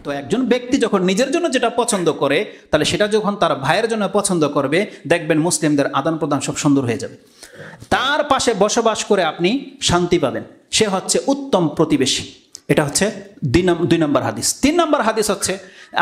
তো একজন ব্যক্তি যখন নিজের জন্য যেটা পছন্দ করে, তাহলে সেটা যখন তার ভাইয়ের জন্য পছন্দ করবে, দেখবেন মুসলিমদের আদান প্রদান সব সুন্দর হয়ে যাবে। তার পাশে বসবাস করে আপনি শান্তি পাবেন, সে হচ্ছে উত্তম প্রতিবেশী। এটা হচ্ছে 2 নম্বর হাদিস। 3 নম্বর হাদিস হচ্ছে,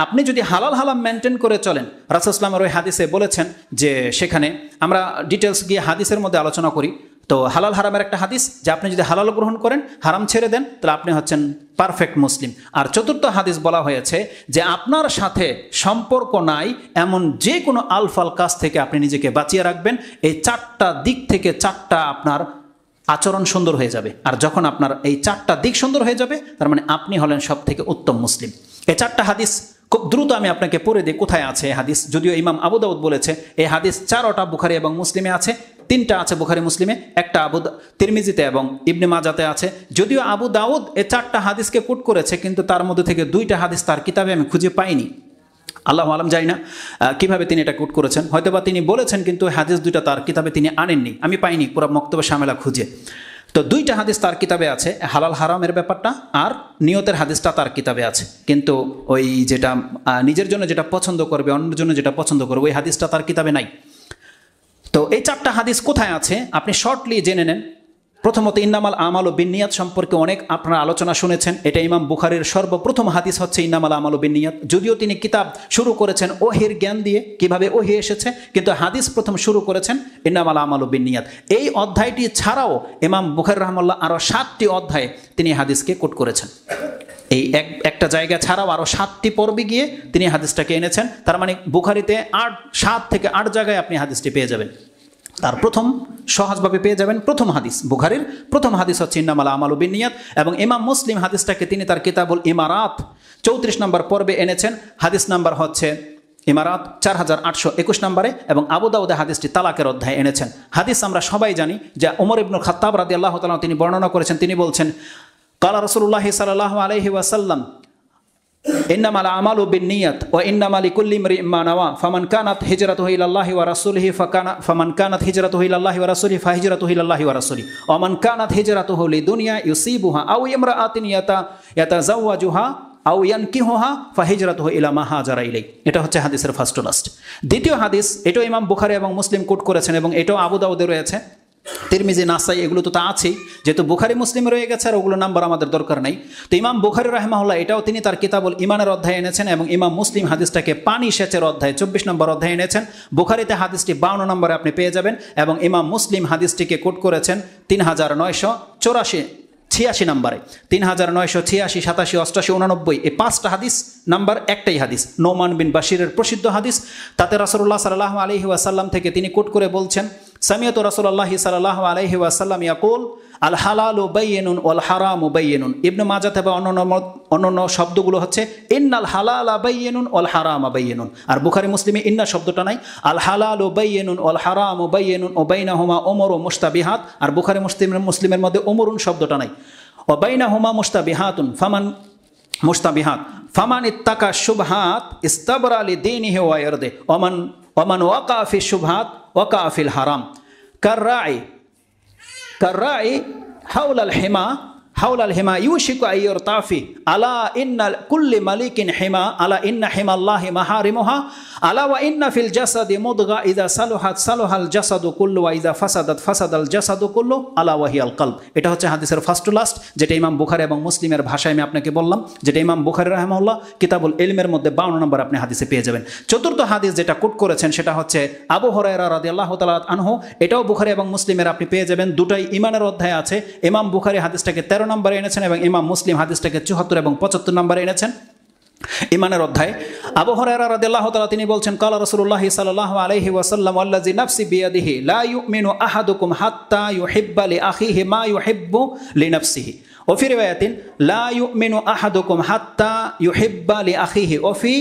আপনি যদি হালাল হারাম মেনটেন করে চলেন, রাসূল সাল্লাল্লাহু আলাইহি ওয়াসাল্লাম ওই হাদিসে বলেছেন যে, সেখানে আমরা ডিটেলস গিয়ে হাদিসের মধ্যে আলোচনা করি। তো হালাল হারামের একটা হাদিস যে আপনি যদি হালাল গ্রহণ করেন, হারাম ছেড়ে দেন, তাহলে আপনি হচ্ছেন পারফেক্ট মুসলিম। আর 4র্থ হাদিস বলা হয়েছে যে আপনার সাথে সম্পর্ক নাই এমন যে কোনো আলফাল কাজ থেকে আপনি নিজেকে বাঁচিয়ে রাখবেন। এই 4টা দিক থেকে 4টা আপনার আচরণ সুন্দর হয়ে যাবে। আর যখন আপনার এই 4টা দিক সুন্দর হয়ে যাবে, তার মানে আপনি হলেন সব থেকে উত্তম মুসলিম। এই 4টা হাদিস খুব দ্রুত আমি আপনাকে পড়ে দিই কোথায় আছে এই হাদিস। যদিও ইমাম আবু দাউদ বলেছে এই হাদিস 4টা বুখারী এবং মুসলিমে আছে, 3টা আছে বুখারী মুসলিমে, একটা তিরমিজিতে এবং ইবনে মাজাতে আছে। যদিও আবু দাউদ এই 4টা হাদিসকে কোট করেছে, কিন্তু তার মধ্যে থেকে 2টা হাদিস তার কিতাবে আমি খুঁজে পাইনি। আল্লাহু আলাম, জানি না কিভাবে তিনি এটা কোট করেছেন, হয়তোবা তিনি বলেছেন কিন্তু হাদিস 2টা তার কিতাবে তিনি আনেননি, আমি পাইনি পুরো মক্তবে শামেলা খুঁজে। তো 2টা হাদিস তার কিতাবে আছে, হালাল হারামের ব্যাপারটা আর নিয়তের হাদিসটা তার কিতাবে আছে, কিন্তু ওই যেটা নিজের জন্য যেটা পছন্দ করবে, অন্যের জন্য যেটা পছন্দ করবে, ওই হাদিসটা তার কিতাবে নাই। তো এই 4টা হাদিস কোথায় আছে আপনি শর্টলি জেনে নেন। প্রথমত, ইন্নামাল আমালু বিন্নিয়াত সম্পর্কে অনেক আপনারা আলোচনা শুনেছেন। এটা ইমাম বুখারীর সর্বপ্রথম হাদিস হচ্ছে ইন্নামাল আমালু বিন্নিয়াত। যদিও তিনি কিতাব শুরু করেছেন ওহির জ্ঞান দিয়ে, কিভাবে ওহি এসেছে, কিন্তু হাদিস প্রথম শুরু করেছেন ইন্নামাল আমালু বিন্নিয়াত। এই অধ্যায়টি ছাড়াও ইমাম বুখারী রাহিমাহুল্লাহ আরও 7টি অধ্যায়ে তিনি হাদিসকে কোট করেছেন। এই একটা জায়গা ছাড়াও আরও 7টি পর্বে গিয়ে তিনি হাদিসটাকে এনেছেন। তার মানে বুখারীতে 7 থেকে 8 জায়গায় আপনি হাদিসটি পেয়ে যাবেন। তার প্রথম সহজভাবে পেয়ে যাবেন প্রথম হাদিস, বুখারীর প্রথম হাদিস হচ্ছে ইন্নামাল আমালু বিন্নিয়াত। এবং ইমাম মুসলিম হাদিসটাকে তিনি তার কিতাবুল ইমারাত 34 নম্বর পর্বে এনেছেন। হাদিস নাম্বার হচ্ছে ইমারাত 4821 নম্বরে। এবং আবু দাউদে হাদিসটি তালাকের অধ্যায়ে এনেছেন। হাদিস আমরা সবাই জানি যে ওমর ইবনুল খাত্তাব রাদিয়াল্লাহু তাআলা তিনি বর্ণনা করেছেন, তিনি বলছেন, কালা রাসূলুল্লাহ সাল্লাল্লাহু আলাইহি ওয়াসাল্লাম ইন্নামাল আমালু বিন্নিয়াত ওয়া ইন্নামা লিকুল্লি ইমরিইন মা নাওয়া ফামান কানাত হিজরাতুহু ইলাল্লাহি ওয়া রাসূলিহি ফামান কানাত হিজরাতুহু ইলাল্লাহি ওয়া রাসূলিহি ফাহিজরাতুহু ইলাল্লাহি ওয়া রাসূলিহি ওয়া মান কানাত হিজরাতুহু লিদুনিয়া ইউসিবুহা আও ইমরাআতিন ইয়াতাযাওয়াজুহা আও ইয়ানকিহুহা ফাহিজরাতুহু ইলা মা হাজারা ইলাই। এটা হচ্ছে হাদিসের ফার্স্ট ও লাস্ট। দ্বিতীয় হাদিস, এটাও ইমাম বুখারী এবং মুসলিম কোট করেছেন এবং এটাও আবু দাউদে রয়েছে, তিরমিজি, নাসাই, এগুলো তো তা আছেই। যেহেতু বুখারী মুসলিম রয়ে গেছে আর ওগুলো নাম্বার আমাদের দরকার নাই। তো ইমাম বুখারী রাহিমাহুল্লাহ এটাও তিনি তার কিতাবুল ইমানের অধ্যায়ে এনেছেন এবং ইমাম মুসলিম হাদিসটাকে পানি সেচের অধ্যায় 24 নম্বর অধ্যায়ে এনেছেন। বুখারীতে হাদিসটি 52 নম্বরে আপনি পেয়ে যাবেন এবং ইমাম মুসলিম হাদিসটিকে কোট করেছেন 3986 নম্বরে, 3986, 87, 88, 89, এই 5টা হাদিস নাম্বার একটাই হাদিস, নোমান বিন বাশিরের প্রসিদ্ধ হাদিস। তাতে রাসূলুল্লাহ সাল্লাল্লাহু আলাইহি ওয়াসাল্লাম থেকে তিনি কোট করে বলছেন, সামিয়াতু রাসূলুল্লাহ সাল্লাল্লাহু আলাইহি ওয়াসাল্লাম ইয়াকুল আল হালালু বাইয়িনুন ওয়াল হারামু বাইয়িনুন। ইবনে মাজাহ এবং অন্যান্য শব্দগুলো হচ্ছে ইন্নাল হালালা বাইয়িনুন ওয়াল হারামা বাইয়িনুন। আর বুখারী মুসলিমে ইন্না শব্দটা নাই, আল হালালু বাইয়িনুন ওয়াল হারামু বাইয়িনুন ওয়া বাইনাহুমা উমুরু মুশতাবিহাত। আর বুখারী মুসলিমের মধ্যে উমরুন শব্দটা নাই, ওয়া বাইনাহুমা মুশতাবিহাতুন ফামান ইত্তাকা শুবহাত ইস্তাবরা লিদীনিহি ওয়া ইরদিহি ওমান ওয়াকা ফি শুবহাত ওয়াকা ফিল হারাম কাররাই হাওলাল হিমা ইউশিকু আইয়ুরতাফি আলা ইন্না কুল্লি মালিকিন হিমা আলা ইন্না হিমাল্লাহি মাহারিমুহা আলা ওয়া ইন্না ফিল জাসাদি মুদগা ইযা সালুহাত সালুহাল জাসাদু কুল্লু ওয়া ইযা ফাসাদাত ফাসাদাল জাসাদু কুল্লু আলা ওয়া হিয়াল কলব। এটা হচ্ছে হাদিসের ফার্স্ট টু লাস্ট, যেটা ইমাম বুখারী এবং মুসলিমের ভাষায় আমি আপনাকে বললাম, যেটা ইমাম বুখারী রাহিমাহুল্লাহ কিতাবুল ইলমের মধ্যে 52 নম্বর আপনি হাদিসে পেয়ে যাবেন। 4র্থ হাদিস যেটা কোট করেছেন সেটা হচ্ছে আবু হুরায়রা রাদিয়াল্লাহু তাআলা আনহু। এটাও বুখারী এবং মুসলিমের আপনি পেয়ে যাবেন, দুটাই ইমানের অধ্যায়ে আছে। ইমাম বুখারী হাদিসটাকে 13 নম্বরে এনেছেন এবং ইমাম মুসলিম হাদিসটাকে 74 এবং 75 নম্বরে এনেছেন ইমানের অধ্যায়। আবু হুরায়রা রাদিয়াল্লাহু তাআলা তিনি বলছেন, কালা রাসূলুল্লাহ সাল্লাল্লাহু আলাইহি ওয়াসাল্লাম ওয়াল্লাযী নাফসি বিয়াদিহি লা ইউমিনু আহাদুকুম হাত্তা ইউহিব্বা লিআখিহি মা ইউহিব্বু লিনাফসিহি ওয়া ফি রিওয়ায়াতিন লা ইউমিনু আহাদুকুম হাত্তা ইউহিব্বা লিআখিহি ওয়া ফি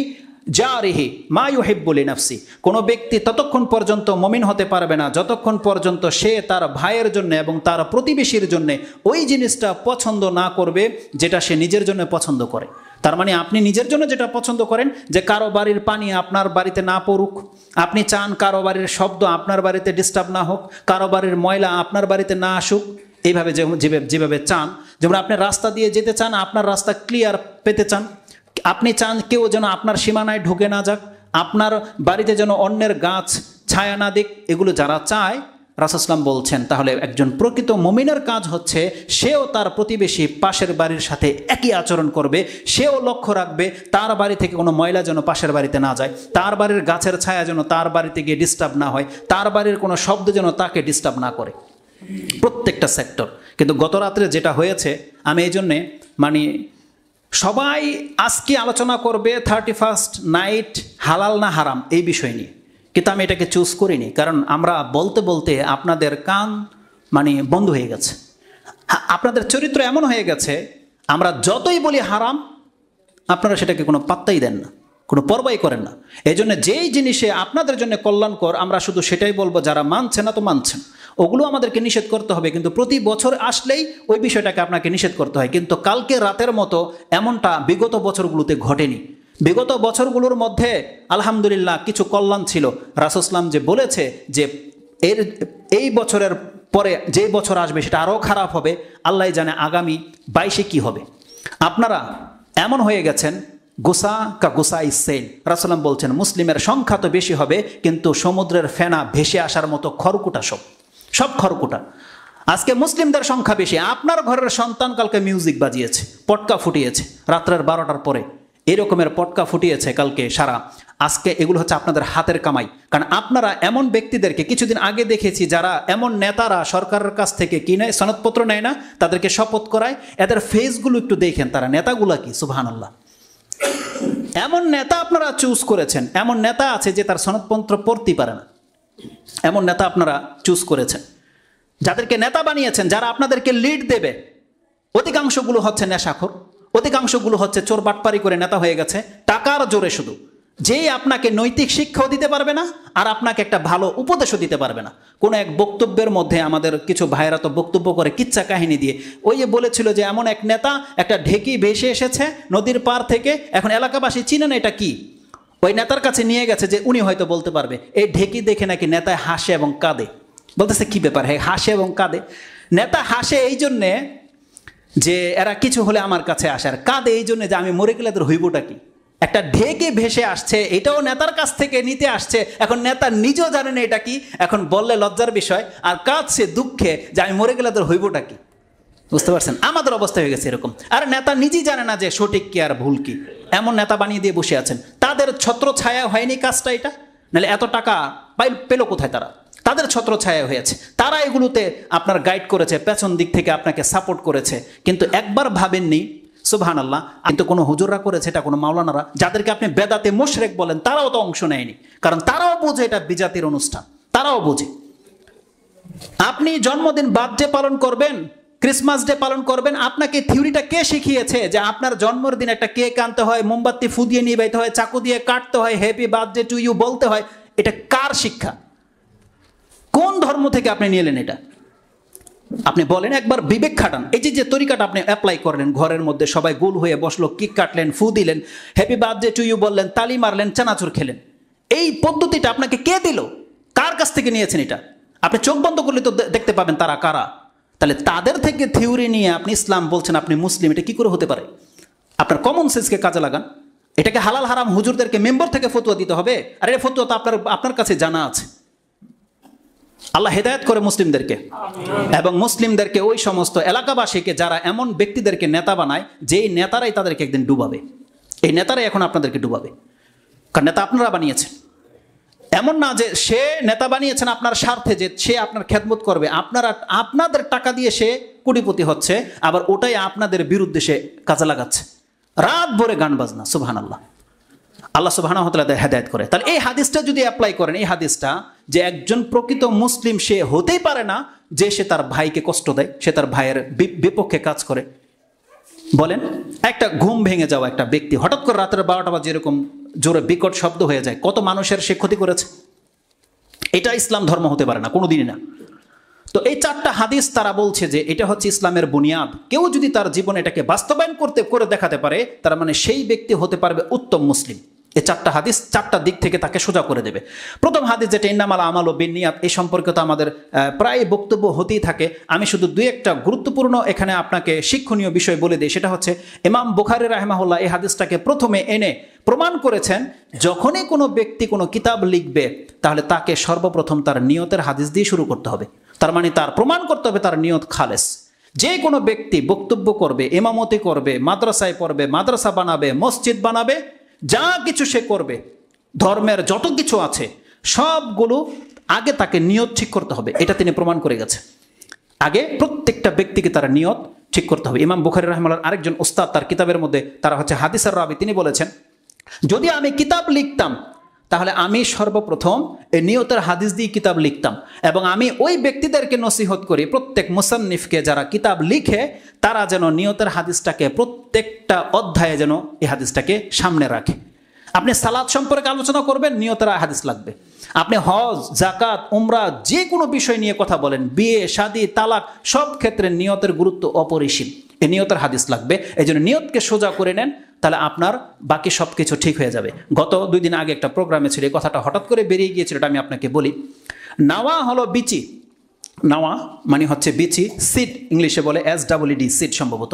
জারিহি মা ইউহিব্বু লিনাফসি। কোনো ব্যক্তি ততক্ষণ পর্যন্ত মুমিন হতে পারবে না যতক্ষণ পর্যন্ত সে তার ভাইয়ের জন্য এবং তার প্রতিবেশীর জন্য ওই জিনিসটা পছন্দ না করবে যেটা সে নিজের জন্য পছন্দ করে। তার মানে আপনি নিজের জন্য যেটা পছন্দ করেন, যে কারো বাড়ির পানি আপনার বাড়িতে না পড়ুক, আপনি চান কারো বাড়ির শব্দ আপনার বাড়িতে ডিস্টার্ব না হোক, কারো বাড়ির ময়লা আপনার বাড়িতে না আসুক, এইভাবে যেভাবে চান, যেমন আপনি রাস্তা দিয়ে যেতে চান, আপনার রাস্তা ক্লিয়ার পেতে চান, আপনি চান কেউ যেন আপনার সীমানায় ঢুকে না যাক, আপনার বাড়িতে যেন অন্যের গাছ ছায়া না দিক, এগুলো যারা চায় রাসূল সাল্লাল্লাহু আলাইহি ওয়াসাল্লাম বলছেন তাহলে একজন প্রকৃত মুমিনের কাজ হচ্ছে সেও তার প্রতিবেশী পাশের বাড়ির সাথে একই আচরণ করবে, সেও লক্ষ্য রাখবে তার বাড়ি থেকে কোনো ময়লা যেন পাশের বাড়িতে না যায়, তার বাড়ির গাছের ছায়া যেন তার বাড়িতে গিয়ে ডিস্টার্ব না হয়, তার বাড়ির কোনো শব্দ যেন তাকে ডিস্টার্ব না করে, প্রত্যেকটা সেক্টর। কিন্তু গত রাত্রে যেটা হয়েছে, আমি এই জন্যে সবাই আজকে আলোচনা করবে 31st নাইট হালাল না হারাম এই বিষয় নিয়ে, কিন্তু আমি এটাকে চুজ করিনি, কারণ আমরা বলতে বলতে আপনাদের কান বন্ধ হয়ে গেছে। আপনাদের চরিত্র এমন হয়ে গেছে, আমরা যতই বলি হারাম আপনারা সেটাকে কোনো পাত্তাই দেন না, কোনো পরবাই করেন না। এই জন্য যেই জিনিসে আপনাদের জন্য কল্যাণকর আমরা শুধু সেটাই বলবো, যারা মানছে না তো মানছেন, ওগুলো আমাদেরকে নিষেধ করতে হবে, কিন্তু প্রতি বছর আসলেই ওই বিষয়টাকে আপনাকে নিষেধ করতে হয়। কিন্তু কালকে রাতের মতো এমনটা বিগত বছরগুলোতে ঘটেনি। বিগত বছরগুলোর মধ্যে আলহামদুলিল্লাহ কিছু কল্যাণ ছিল। রাসূল সাল্লাল্লাহু আলাইহি ওয়াসাল্লাম যে বলেছে যে এই বছরের পরে যে বছর আসবে সেটা আরও খারাপ হবে, আল্লাহ জানে আগামী 22-এ কী হবে। আপনারা এমন হয়ে গেছেন গোসা কা গোসা ইসেল। রাসূল সাল্লাল্লাহু আলাইহি ওয়াসাল্লাম বলছেন মুসলিমের সংখ্যা তো বেশি হবে, কিন্তু সমুদ্রের ফেনা ভেসে আসার মতো খড়কুটা সব খড়কুটা। আজকে মুসলিমদের সংখ্যা বেশি, আপনার ঘরের সন্তান কালকে মিউজিক বাজিয়েছে, পটকা ফুটিয়েছে রাত্রের 12টার পরে, এরকমের পটকা ফুটিয়েছে কালকে সারা। আজকে এগুলো হচ্ছে আপনাদের হাতের কামাই, কারণ আপনারা এমন ব্যক্তিদেরকে কিছুদিন আগে দেখেছি যারা এমন নেতারা সরকারের কাছ থেকে কিনে সনদপত্র নেয় না, তাদেরকে শপথ করায়, এদের ফেসগুলো একটু দেখেন, তারা নেতাগুলা কি সুবহানাল্লাহ। এমন নেতা আপনারা চুজ করেছেন, এমন নেতা আছে যে তার সনদপত্র পড়তে পারে না, এমন নেতা আপনারা চুজ করেছেন। যাদেরকে নেতা বানিয়েছেন, যারা আপনাদেরকে লিড দেবে, অধিকাংশগুলো হচ্ছে নেশাখোর, অধিকাংশগুলো হচ্ছে চোর বাটপারি করে নেতা হয়ে গেছে টাকার জোরে, শুধু যেই আপনাকে নৈতিক শিক্ষাও দিতে পারবে না আর আপনাকে একটা ভালো উপদেশও দিতে পারবে না। কোনো এক বক্তব্যের মধ্যে আমাদের কিছু ভাইয়েরা তো বক্তব্য করে কিচ্ছা কাহিনী দিয়ে, ওই যে বলেছিল যে এমন এক নেতা একটা ঢেকি ভেসে এসেছে নদীর পার থেকে, এখন এলাকাবাসী চিনে না এটা কি, ওই নেতার কাছে নিয়ে গেছে যে উনি হয়তো বলতে পারবে। এই ঢেকি দেখে নাকি নেতায় হাসে এবং কাঁদে, বলতেছে কি ব্যাপার, হ্যাঁ হাসে এবং কাঁদে। নেতা হাসে এই জন্যে যে এরা কিছু হলে আমার কাছে আসে, আর কাঁদে এই জন্য যে আমি মরে গেলে এদের হইবটা কি। একটা ঢেকে ভেসে আসছে, এটাও নেতার কাছ থেকে নিতে আসছে, এখন নেতা নিজেও জানে না এটা কি, এখন বললে লজ্জার বিষয়, আর কাঁদছে দুঃখে যে আমি মরে গেলে এদের হইবটা কি। বুঝতে পারছেন, আমাদের অবস্থা হয়ে গেছে এরকম। আর নেতা নিজেই জানে না যে সঠিক কি আর ভুল কি, এমন নেতা বানিয়ে দিয়ে বসে আছেন। তাদের ছত্র ছায়া হয়নি কাজটা এটা, নাহলে এত টাকা পেলো কোথায় তারা? তাদের ছত্র ছায়া হয়েছে, তারা এগুলোতে আপনার গাইড করেছে, পেছন দিক থেকে আপনাকে সাপোর্ট করেছে। কিন্তু একবার ভাবেননি সুবহানাল্লাহ, কিন্তু কোনো হুজুররা করেছে এটা, কোনো মাওলানারা যাদেরকে আপনি বেদাতে মুশরিক বলেন, তারাও তো অংশ নেয়নি, কারণ তারাও বোঝে এটা বিজাতির অনুষ্ঠান, তারাও বোঝে। আপনি জন্মদিন বার্থডে পালন করবেন, ক্রিসমাস ডে পালন করবেন, আপনাকে থিওরিটা কে শিখিয়েছে যে আপনার জন্মদিন একটা কেক আনতে হয়, মোমবাতি ফু দিয়ে নিবাইতে হয়, চাকু দিয়ে কাটতে হয়, হ্যাপি বার্থডে টু ইউ বলতে হয়? এটা কার শিক্ষা? কোন ধর্ম থেকে আপনি নিয়ে এলেন এটা? আপনি বলেন, একবার বিবেক খাটান। এই যে তরিকাটা আপনি অ্যাপ্লাই করলেন, ঘরের মধ্যে সবাই গোল হয়ে বসলো, কেক কাটলেন, ফু দিলেন, হ্যাপি বার্থডে টু ইউ বললেন, তালি মারলেন, চানাচুর খেলেন, এই পদ্ধতিটা আপনাকে কে দিল? কার কাছ থেকে নিয়েছেন এটা? আপনি চোখ বন্ধ করলে তো দেখতে পাবেন তারা কারা। তাহলে তাদের থেকে থিওরি নিয়ে আপনি ইসলাম বলছেন আপনি মুসলিম, এটা কি করে হতে পারে? আপনার কমন সেন্সকে কাজে লাগান। এটাকে হালাল হারাম হুজুরদেরকে মেম্বার থেকে ফতোয়া দিতে হবে? আর এই ফতোয়া তো আপনার কাছে জানা আছে। আল্লাহ হেদায়েত করে মুসলিমদেরকে, এবং মুসলিমদেরকে ওই সমস্ত এলাকাবাসীকে যারা এমন ব্যক্তিদেরকে নেতা বানায়, যেই নেতারাই তাদেরকে একদিন ডুবাবে। এই নেতারাই এখন আপনাদেরকে ডুবাবে, কারণ নেতা আপনারা বানিয়েছেন। এমন না যে সে নেতা বানিয়েছেন আপনার স্বার্থে, যে সে আপনার খেদমত করবে, আপনাদের টাকা দিয়ে সে কোটিপতি হচ্ছে, আবার ওটাই আপনাদের বিরুদ্ধে সে কাজে লাগাচ্ছে, রাত ভরে গান বাজনা। সুবহানাল্লাহ, আল্লাহ সুবহানাহু ওয়া তাআলা হেদায়েত করে। তাহলে এই হাদিসটা যদি অ্যাপ্লাই করেন, এই হাদিসটা যে একজন প্রকৃত মুসলিম সে হতেই পারে না যে সে তার ভাইকে কষ্ট দেয়, সে তার ভাইয়ের বিপক্ষে কাজ করে। বলেন, একটা ঘুম ভেঙে যাওয়া একটা ব্যক্তি হঠাৎ করে রাতের 12টা বাজে এরকম জোরে বিকট শব্দ হয়ে যায়, কত মানুষের সে ক্ষতি করেছে। এটা ইসলাম ধর্ম হতে পারে না, কোনোদিনই না। তো এই 4টা হাদিস তারা বলছে যে এটা হচ্ছে ইসলামের বুনিয়াদ। কেউ যদি তার জীবনে এটাকে বাস্তবায়ন করে দেখাতে পারে, তার মানে সেই ব্যক্তি হতে পারবে উত্তম মুসলিম। এই 4টা হাদিস 4টা দিক থেকে তাকে সোজা করে দেবে। প্রথম হাদিস যেটা ইন্নামাল আমালু বিন্নিয়াত, এই সম্পর্কে তো আমাদের প্রায় বক্তব্য হতেই থাকে। আমি শুধু 2-1টা গুরুত্বপূর্ণ এখানে আপনাকে শিক্ষণীয় বিষয় বলে দিই। সেটা হচ্ছে ইমাম বুখারী রাহিমাহুল্লাহ এই হাদিসটাকে প্রথমে এনে প্রমাণ করেছেন, যখনই কোনো ব্যক্তি কোনো কিতাব লিখবে তাহলে তাকে সর্বপ্রথম তার নিয়তের হাদিস দিয়ে শুরু করতে হবে। তার মানে তার প্রমাণ করতে হবে তার নিয়ত খালেস। যে কোনো ব্যক্তি বক্তব্য করবে, ইমামতি করবে, মাদ্রাসায় পড়বে, মাদ্রাসা বানাবে, মসজিদ বানাবে, যা কিছু সে করবে, ধর্মের যত কিছু আছে সবগুলো আগে তাকে নিয়ত ঠিক করতে হবে। এটা তিনি প্রমাণ করে গেছে। আগে প্রত্যেকটা ব্যক্তিকে তার নিয়ত ঠিক করতে হবে। ইমাম বুখারী রাহিমাহুল্লাহর আরেকজন উস্তাদ তার কিতাবের মধ্যে, তারা হচ্ছে হাদিসের রাবি, তিনি বলেছেন, যদি আমি কিতাব লিখতাম তাহলে আমি সর্বপ্রথম এই নিয়তের হাদিস দিয়ে কিতাব লিখতাম, এবং আমি ওই ব্যক্তিদেরকে নসিহত করি, প্রত্যেক মুসান্নিফকে যারা কিতাব লিখে তারা যেন নিয়তের হাদিসটাকে প্রত্যেকটা অধ্যায়ে যেন এই হাদিসটাকে সামনে রাখে। আপনি সালাত সম্পর্কে আলোচনা করবেন, নিয়তের হাদিস লাগবে। আপনি হজ, জাকাত, উমরা যে কোনো বিষয় নিয়ে কথা বলেন, বিয়ে, শাদী, তালাক, সব ক্ষেত্রে নিয়তের গুরুত্ব অপরিসীম। এই নিয়তের হাদিস লাগবে। এই জন্য নিয়তকে সোজা করে নেন, তাহলে আপনার বাকি সব কিছু ঠিক হয়ে যাবে। গত 2 দিন আগে একটা প্রোগ্রামে ছিল, এই কথাটা হঠাৎ করে বেরিয়ে গিয়েছিল, এটা আমি আপনাকে বলি। নাওয়া হলো বিচি। নাওয়া মানে হচ্ছে বিচি, সিড ইংলিশে বলে SEED, সিড সম্ভবত।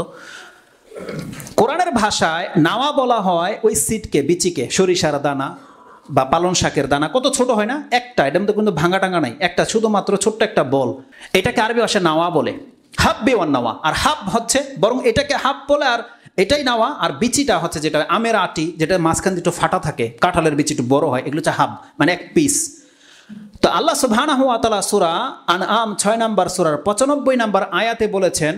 কোরআনের ভাষায় নাওয়া বলা হয় ওই সিডকে, বিচিকে। সরিষার দানা বা পালন শাকের দানা কত ছোট হয় না, একটা, এটার মধ্যে কিন্তু ভাঙা টাঙ্গা নাই, একটা শুধুমাত্র ছোট্ট একটা বল, এটাকে আরবি ভাষায় নাওয়া বলে। হাব্বি ওয়ান নাওয়া, আর হাব হচ্ছে, বরং এটাকে হাব বলে, আর এটাই নাওয়া। আর বিচিটা হচ্ছে যেটা আমের আটি, যেটা মাঝখান দিয়ে একটু ফাটা থাকে, কাঁঠালের বিচি একটু বড় হয়, এগুলো হচ্ছে হাব, মানে এক পিস। তো আল্লাহ সুবহানাহু ওয়া তাআলা সূরা আনআম 6 নম্বর সূরার 95 নম্বর আয়াতে বলেছেন,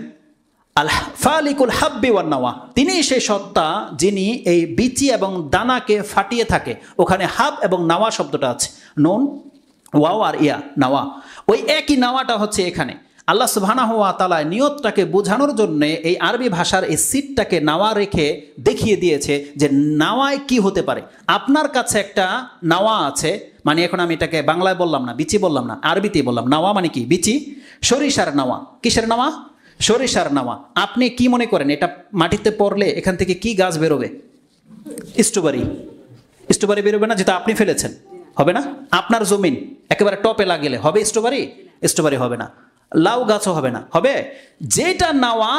আল ফালিকুল হাব্বি ওয়ান নাওয়া, তিনি সেই সত্তা যিনি এই বিচি এবং দানাকে ফাটিয়ে থাকে। ওখানে হাব এবং নাওয়া শব্দটা আছে, নুন ওয়াও আর ইয়া, নাওয়া, ওই একই নাওয়াটা হচ্ছে এখানে। আল্লাহ সুবহানাহু ওয়া তাআলা নিয়তটাকে বোঝানোর জন্য এই আরবি ভাষার এই সিটটাকে নাওয়া রেখে দেখিয়ে দিয়েছে যে নাওয়ায় কি হতে পারে। আপনার কাছে একটা নাওয়া আছে, মানে এখন আমি এটাকে বাংলায় বললাম না, বিচি বললাম না, আরবিতেই বললাম। নাওয়া মানে কি? বিচি। সরিষার নাওয়া, কিসের নাওয়া? সরিষার নাওয়া। আপনি কি মনে করেন এটা মাটিতে পড়লে এখান থেকে কি গাছ বেরোবে? স্ট্রবেরি। স্ট্রবেরি বেরোবে না, যেটা আপনি ফেলেছেন, হবে না? আপনার জমিন একেবারে টপে লাগিলে হবে স্ট্রবেরি? স্ট্রবেরি হবে না। লাউ গাছও হবে না, হবে যেটা নাওয়া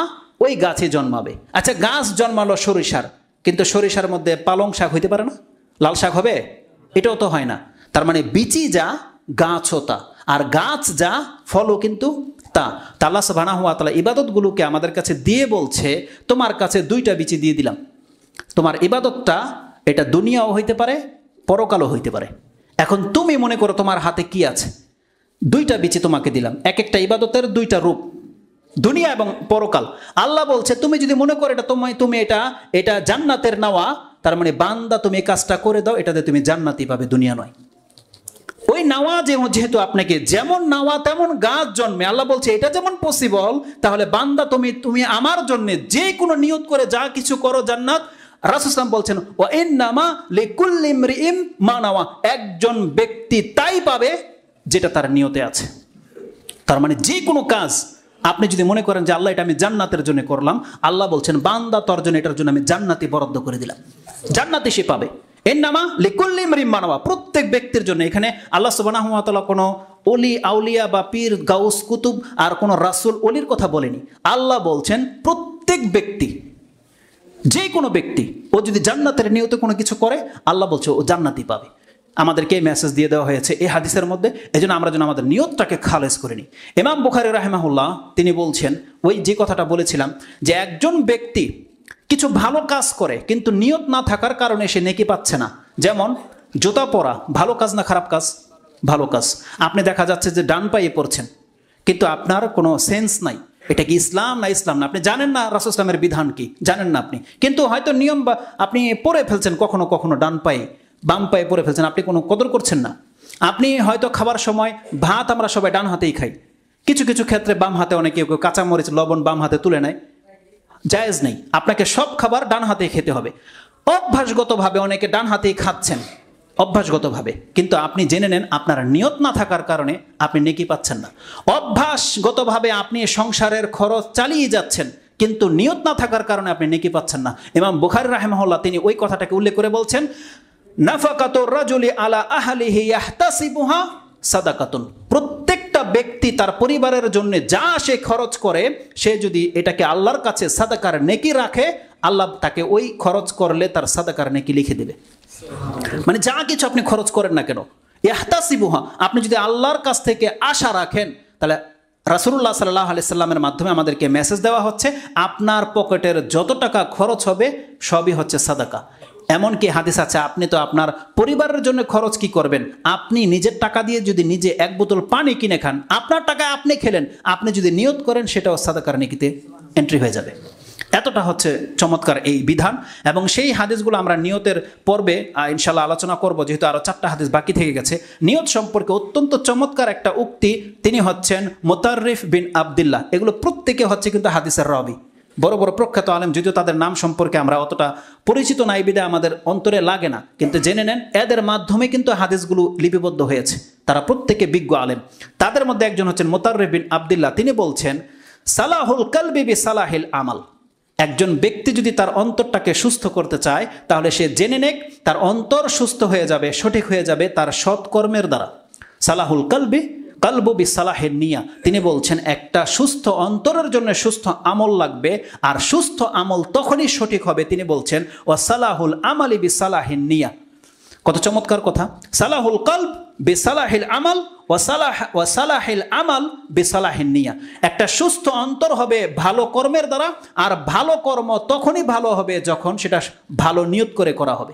ওই গাছে জন্মাবে। আচ্ছা, গাছ জন্মালো সরিষার, কিন্তু সরিষার মধ্যে পালং শাক হইতে পারে না? লাল শাক হবে? এটাও তো হয় না। তার মানে বিচি যা, গাছও তা, আর গাছ যা, ফলও কিন্তু তা। আল্লাহ সুবহানাহু ওয়া তাআলা ইবাদতগুলোকে আমাদের কাছে দিয়ে বলছে, তোমার কাছে 2টা বিচি দিয়ে দিলাম, তোমার ইবাদতটা এটা দুনিয়াও হইতে পারে, পরকালও হইতে পারে। এখন তুমি মনে করো তোমার হাতে কি আছে? 2টা বিচি তোমাকে দিলাম, এক একটা ইবাদতের 2টা রূপ, দুনিয়া এবং পরকাল। আল্লাহ বলছে তুমি যদি মনে করো এটা তুমি এটা জান্নাতের নাওয়া, তার মানে বান্দা তুমি এই কাজটা করে দাও, এটাতে তুমি জান্নাতি পাবে, দুনিয়া নয়। ওই নাওয়া যেহেতু আপনাকে যেমন নাওয়া তেমন গাছ জন্মে, আল্লাহ বলছে এটা যেমন পসিবল, তাহলে বান্দা তুমি আমার জন্য যে কোনো নিয়ত করে যা কিছু করো জান্নাত। রাসূল সাল্লাল্লাহু আলাইহি ওয়াসাল্লাম বলছেন ওয়া ইন্নামা লিকুল্লি ইমরিইম মা নাওয়া, একজন ব্যক্তি তাই পাবে যেটা তার নিয়তে আছে। তার মানে যে কোনো কাজ আপনি যদি মনে করেন যে আল্লাহ এটা আমি জান্নাতের জন্য করলাম, আল্লাহ বলছেন বান্দা তোর জন্য এটার জন্য আমি জান্নাতি বরাদ্দ করে দিলাম, জান্নাতি সে পাবে। এর নামা লিকুল্লি ইমরিইম মা নাওয়া, প্রত্যেক ব্যক্তির জন্য। এখানে আল্লাহ সুবহানাহু ওয়া তাআলা কোনো অলি আউলিয়া বা পীর গাউস কুতুব আর কোনো রাসূল অলির কথা বলেনি। আল্লাহ বলছেন প্রত্যেক ব্যক্তি, যে কোনো ব্যক্তি ও যদি জান্নাতের নিয়তে কোনো কিছু করে, আল্লাহ বলছে ও জান্নাতি পাবে। আমাদেরকে এই মেসেজ দিয়ে দেওয়া হয়েছে এই হাদিসের মধ্যে। এই জন্য আমরা যেন আমাদের নিয়তটাকে খালেজ করে নিই। ইমাম বুখারী রাহিমাহুল্লাহ তিনি বলছেন, ওই যে কথাটা বলেছিলাম যে একজন ব্যক্তি কিছু ভালো কাজ করে কিন্তু নিয়ত না থাকার কারণে সে নেকি পাচ্ছে না। যেমন জুতা পরা, ভালো কাজ না খারাপ কাজ? ভালো কাজ। আপনি দেখা যাচ্ছে যে ডান পায়ে পড়ছেন, কিন্তু আপনার কোনো সেন্স নাই, এটা কি ইসলাম না ইসলাম না, আপনি জানেন না রাসূল ইসলামের বিধান কি, জানেন না আপনি, কিন্তু হয়তো নিয়ম বা আপনি পরে ফেলছেন, কখনো কখনো ডান পায়ে বাম পায়ে পরে ফেলছেন, আপনি কোনো কদর করছেন না। আপনি হয়তো খাবার সময় ভাত আমরা সবাই ডান হাতেই খাই, কিছু কিছু ক্ষেত্রে বাম হাতে, অনেকে কাঁচামরিচ লবণ বাম হাতে তুলে নেয়, জায়েজ নেই। আপনাকে সব খাবার ডান হাতেই খেতে হবে। অভ্যাসগতভাবে অনেকে ডান হাতেই খাচ্ছেন, অভ্যাসগতভাবে, কিন্তু আপনি জেনে নেন আপনার নিয়ত না থাকার কারণে আপনি নেকি পাচ্ছেন না। অভ্যাসগতভাবে আপনি সংসারের খরচ চালিয়ে যাচ্ছেন, কিন্তু নিয়ত না থাকার কারণে আপনি নেকি পাচ্ছেন না। ইমাম বুখারী রাহিমাহুল্লাহ তিনি ওই কথাটাকে উল্লেখ করে বলছেন নাফাকাতুর রাজুলি আলা আহলিহি ইয়াহতাসিবুহা সাদাকাতুন। প্রত্যেকটা ব্যক্তি তার পরিবারের জন্য যা সে খরচ করে, সে যদি এটাকে আল্লাহর কাছে সাদাকার নেকি রাখে, আল্লাহ তাকে ওই খরচ করলে তার সাদাকার নেকি লিখে দেবে। মানে যা কিছু আপনি খরচ করেন না কেন, ইয়াহতাসিবুহা, আপনি যদি আল্লাহর কাছ থেকে আশা রাখেন, তাহলে রাসূলুল্লাহ সাল্লাল্লাহু আলাইহি সাল্লামের মাধ্যমে আমাদেরকে মেসেজ দেওয়া হচ্ছে, আপনার পকেটের যত টাকা খরচ হবে সবই হচ্ছে সাদাকা। এমনকি হাদিস আছে, আপনি তো আপনার পরিবারের জন্য খরচ কি করবেন, আপনি নিজের টাকা দিয়ে যদি নিজে এক বোতল পানি কিনে খান, আপনার টাকা আপনি খেলেন, আপনি যদি নিয়ত করেন সেটাও সাদাকার নেকিতে এন্ট্রি হয়ে যাবে। এতটা হচ্ছে চমৎকার এই বিধান। এবং সেই হাদিসগুলো আমরা নিয়তের পর্বে ইনশাল্লাহ আলোচনা করব, যেহেতু আরও 4টা হাদিস বাকি থেকে গেছে। নিয়ত সম্পর্কে অত্যন্ত চমৎকার একটা উক্তি, তিনি হচ্ছেন মুতাররিফ বিন আবদুল্লাহ। এগুলো প্রত্যেকে হচ্ছে কিন্তু হাদিসের রাবি, বড় বড় প্রখ্যাত আলেম, যদিও তাদের নাম সম্পর্কে আমরা অতটা পরিচিত নাই বিধায় আমাদের অন্তরে লাগে না, কিন্তু জেনে নেন এদের মাধ্যমে কিন্তু হাদিসগুলো লিপিবদ্ধ হয়েছে। তারা প্রত্যেকে বিজ্ঞ আলেম। তাদের মধ্যে একজন হচ্ছেন মুতাররিফ বিন আবদুল্লাহ। তিনি বলছেন, সালাহুল কলবি বি সালাহিল আমাল। একজন ব্যক্তি যদি তার অন্তরটাকে সুস্থ করতে চায়, তাহলে সে জেনে নেক তার অন্তর সুস্থ হয়ে যাবে, সঠিক হয়ে যাবে তার সৎকর্মের দ্বারা। সালাহুল কলবি কলবু বি সালাহিন নিয়া। তিনি বলছেন একটা সুস্থ অন্তরের জন্য সুস্থ আমল লাগবে, আর সুস্থ আমল তখনই সঠিক হবে, তিনি বলছেন ওয়া সালাহুল আমালি বি সালাহিন নিয়া। কত চমৎকার কথা! সালাহুল কলব বি সালাহিল আমাল ওয়া সালাহিল আমাল বি সালাহিন নিয়া। একটা সুস্থ অন্তর হবে ভালো কর্মের দ্বারা, আর ভালো কর্ম তখনই ভালো হবে যখন সেটা ভালো নিয়ত করে করা হবে।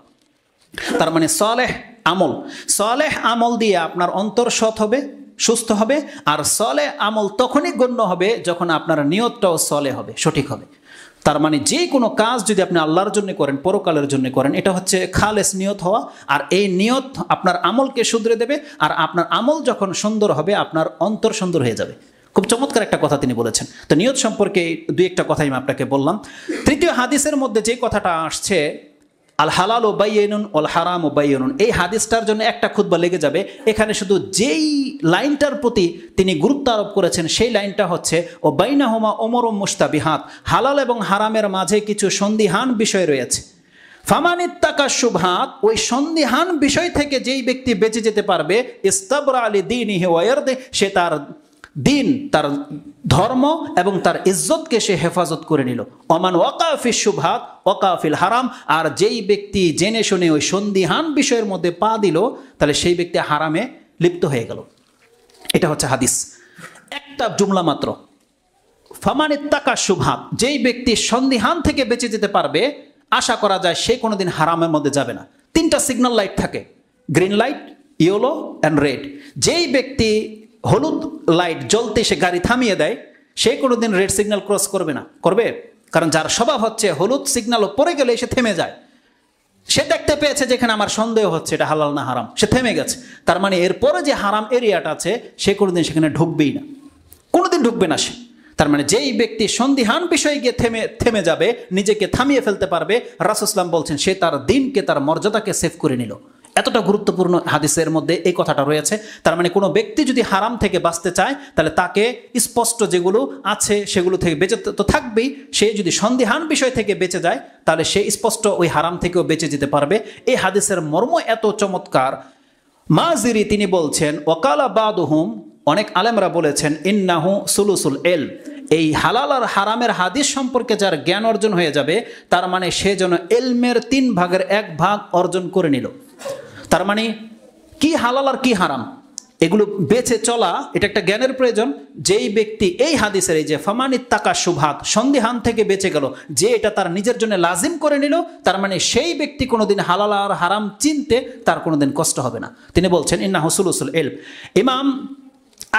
তার মানে সালেহ আমল দিয়ে আপনার অন্তর সৎ হবে, সুস্থ হবে, আর সলে আমল তখনই গণ্য হবে যখন আপনার নিয়তটাও সলে হবে, সঠিক হবে। তার মানে যে কোনো কাজ যদি আপনি আল্লাহর জন্য করেন, পরকালের জন্য করেন, এটা হচ্ছে খালেস নিয়ত হওয়া। আর এই নিয়ত আপনার আমলকে শুধরে দেবে, আর আপনার আমল যখন সুন্দর হবে আপনার অন্তর সুন্দর হয়ে যাবে। খুব চমৎকার একটা কথা তিনি বলেছেন। তো নিয়ত সম্পর্কে দুই একটা কথাই আমি আপনাকে বললাম। তৃতীয় হাদিসের মধ্যে যে কথাটা আসছে, আল হালাল ও বাইয়িনুন ওয়াল হারাম ও বাইয়িনুন, এই হাদিসটার জন্য একটা খুতবা লেগে যাবে। এখানে শুধু যেই লাইনটার প্রতি তিনি গুরুত্ব আরোপ করেছেন সেই লাইনটা হচ্ছে ও বাইনাহুমা উমরুম মুস্তাবিহাত, হালাল এবং হারামের মাঝে কিছু সন্দিহান বিষয় রয়েছে। ফামানিত্তাকা শুবহাত, ওই সন্দিহান বিষয় থেকে যেই ব্যক্তি বেঁচে যেতে পারবে, ইস্তাবরা আলি দীনিহি ওয়া ইরদি, সে তার দিন, তার ধর্ম এবং তার ইজ্জতকে সে হেফাজত করে নিল। ওমান ওয়াকাফিস শুবহাত ওয়াকাফিল হারাম, আর যেই ব্যক্তি জেনে শুনে ওই সন্দিহান বিষয়ের মধ্যে পা দিল, তাহলে সেই ব্যক্তি হারামে লিপ্ত হয়ে গেল। এটা হচ্ছে হাদিস, একটা জুমলা মাত্র। ফামানিত্তাকা শুবহাত, যেই ব্যক্তি সন্দিহান থেকে বেঁচে যেতে পারবে, আশা করা যায় সে কোনোদিন হারামের মধ্যে যাবে না। 3টা সিগন্যাল লাইট থাকে, green light, yellow and red. যেই ব্যক্তি হলুদ লাইট জ্বলতে সে গাড়ি থামিয়ে দেয়, সে কোনোদিন রেড সিগন্যাল ক্রস করবে না, করবে? কারণ যার স্বভাব হচ্ছে হলুদ সিগন্যাল পরে গেলে সে থেমে যায়। সে দেখতে পেয়েছে যেখানে আমার সন্দেহ হচ্ছে এটা হালাল না হারাম, সে থেমে গেছে। তার মানে এরপরে যে হারাম এরিয়াটা আছে সে কোনোদিন সেখানে ঢুকবেই না, কোনোদিন ঢুকবে না সে। তার মানে যেই ব্যক্তি সন্দিহান বিষয়ে গিয়ে থেমে যাবে, নিজেকে থামিয়ে ফেলতে পারবে, রাসূল সাল্লাল্লাহু আলাইহি ওয়াসাল্লাম বলছেন সে তার দিনকে, তার মর্যাদাকে সেভ করে নিল। এতটা গুরুত্বপূর্ণ হাদিসের মধ্যে এই কথাটা রয়েছে। তার মানে কোনো ব্যক্তি যদি হারাম থেকে বাঁচতে চায়, তাহলে তাকে স্পষ্ট যেগুলো আছে সেগুলো থেকে বেঁচে তো থাকবেই। সে যদি সন্দিহান বিষয় থেকে বেঁচে যায়, তাহলে সে স্পষ্ট ওই হারাম থেকেও বেঁচে যেতে পারবে। এই হাদিসের মর্ম এত চমৎকার। মাজিরি তিনি বলছেন, ওয়াকালা বাদুহুম, অনেক আলেমরা বলেছেন, ইন্নাহু সুলুসুল ইলম, এই হালাল আর হারামের হাদিস সম্পর্কে যার জ্ঞান অর্জন হয়ে যাবে, তার মানে সে যেন ইলমের 3 ভাগের 1 ভাগ অর্জন করে নিল। তার মানে কি হালাল আর কি হারাম এগুলো বেঁচে চলা, এটা একটা জ্ঞানের প্রয়োজন। যেই ব্যক্তি এই হাদিসের এই যে ফামানিত্তাকা শুবহাত, সন্দিহান থেকে বেঁচে গেল, যে এটা তার নিজের জন্য লাজিম করে নিল, তার মানে সেই ব্যক্তি কোনোদিন হালাল আর হারাম চিনতে তার কোনোদিন কষ্ট হবে না। তিনি বলছেন ইন্নাহু সুলুসুল ইলম। ইমাম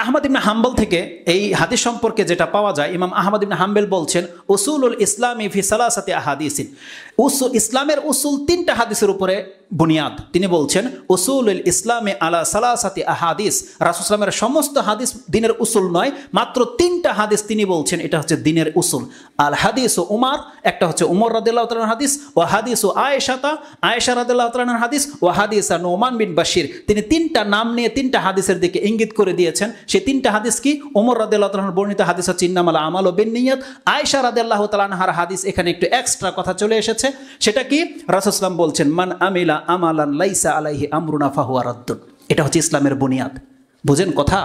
আহমদ ইবনে হাম্বল থেকে এই হাদিস সম্পর্কে যেটা পাওয়া যায়, ইমাম আহমদ ইবনে হাম্বল বলছেন উসুলুল ইসলামি ফি সালাসাতি আহাদিসিন, ইসলামের উসুল 3টা হাদিসের উপরে বুনিয়াদ। তিনি বলছেন উসুলুল ইসলামে আলা সালাসাতি আহাদিস, রাসূল সাল্লাল্লাহু আলাইহি ওয়াসাল্লামের সমস্ত হাদিস দিনের উসুল নয়, মাত্র 3টা হাদিস তিনি বলছেন এটা হচ্ছে দিনের উসুল। আল হাদিস ও উমার, একটা হচ্ছে উমর রাদিয়াল্লাহু তাআলার হাদিস, ও হাদিস ও আয়েশা রাদিয়াল্লাহু তাআলার হাদিস, ও হাদিস নুমান বিন বাশির। তিনি 3টা নাম নিয়ে 3টা হাদিসের দিকে ইঙ্গিত করে দিয়েছেন। সেই 3টা হাদিস কি? ওমর রাদিয়াল্লাহু তাআলার বর্ণিত হাদিস হচ্ছে ইন্নামাল আমালু বিন্নিয়াত। আয়েশা রাদিয়াল্লাহু তাআলা আনহার হাদিস, এখানে একটু এক্সট্রা কথা চলে এসেছে। সেটা কি? রাসূল সাল্লাল্লাহু আলাইহি ওয়াসাল্লাম বলছেন মান আমিলা আমালান লাইসা আলাইহি আমরুনা ফাহুয়া রাদ্দুন। এটা হচ্ছে ইসলামের বুনিয়াদ। বুঝেন কথা?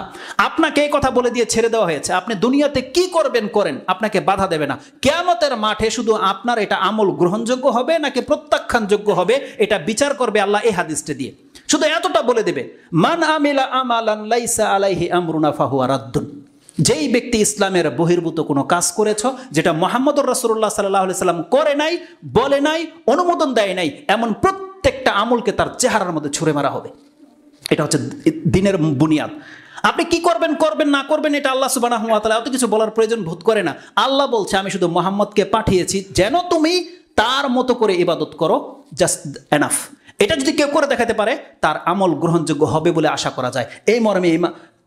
আপনাকে এই কথা বলে দিয়ে ছেড়ে দেওয়া হয়েছে, আপনি দুনিয়াতে কি করবেন করেন, আপনাকে বাধা দেবে না। কিয়ামতের মাঠে শুধু আপনার এটা আমল গ্রহণযোগ্য হবে নাকি প্রত্যাখ্যানযোগ্য হবে এটা বিচার করবে আল্লাহ এই হাদিসটা দিয়ে। শুধু এতটা বলে দেবে, মান আমিলা আমালান লাইসা আলাইহি আমরুনা ফাহুয়া রাদ্দুন। যেই ব্যক্তি ইসলামের বহির্ভূত কোনো কাজ করেছ, যেটা মুহাম্মদুর রাসূলুল্লাহ সাল্লাল্লাহু আলাইহি সাল্লাম করে নাই, বলে নাই, অনুমোদন দেয় নাই, এমন প্রত্যেকটা আমলকে তার চেহারার মধ্যে ছুঁড়ে মারা হবে। এটা হচ্ছে দ্বীনের বুনিয়াদ। আপনি কি করবেন করবেন না করবেন এটা আল্লাহ সুবহানাহু ওয়া তাআলা এত কিছু বলার প্রয়োজন বোধ করে না। আল্লাহ বলছে আমি শুধু মুহাম্মদকে পাঠিয়েছি যেন তুমি তার মতো করে ইবাদত করো, জাস্ট এনাফ। এটা যদি কেউ করে দেখাতে পারে তার আমল গ্রহণযোগ্য হবে বলে আশা করা যায়। এই মর্মে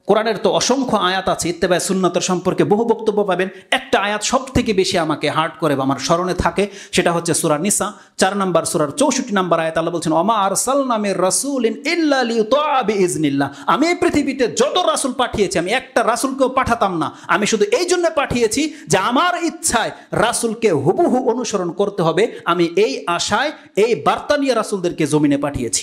কোরআনের তো অসংখ্য আয়াত আছে, ইত্তেবায়ে সুন্নাতের সম্পর্কে বহু বক্তব্য পাবেন। একটা আয়াত সব থেকে বেশি আমাকে হার্ট করে বা আমার স্মরণে থাকে, সেটা হচ্ছে সূরা নিসা 4 নম্বর সূরার 64 নম্বর আয়াত। আল্লাহ বলছেন ওমা আরসালনা মির রাসূলিন ইল্লা লিইউতা বিইজনিল্লাহ। আমি এই পৃথিবীতে যত রাসূল পাঠিয়েছি আমি একটা রাসূলকেও পাঠাতাম না, আমি শুধু এই জন্য পাঠিয়েছি যে আমার ইচ্ছায় রাসূলকে হুবহু অনুসরণ করতে হবে। আমি এই আশায় এই বার্তা নিয়ে রাসূলদেরকে জমিনে পাঠিয়েছি।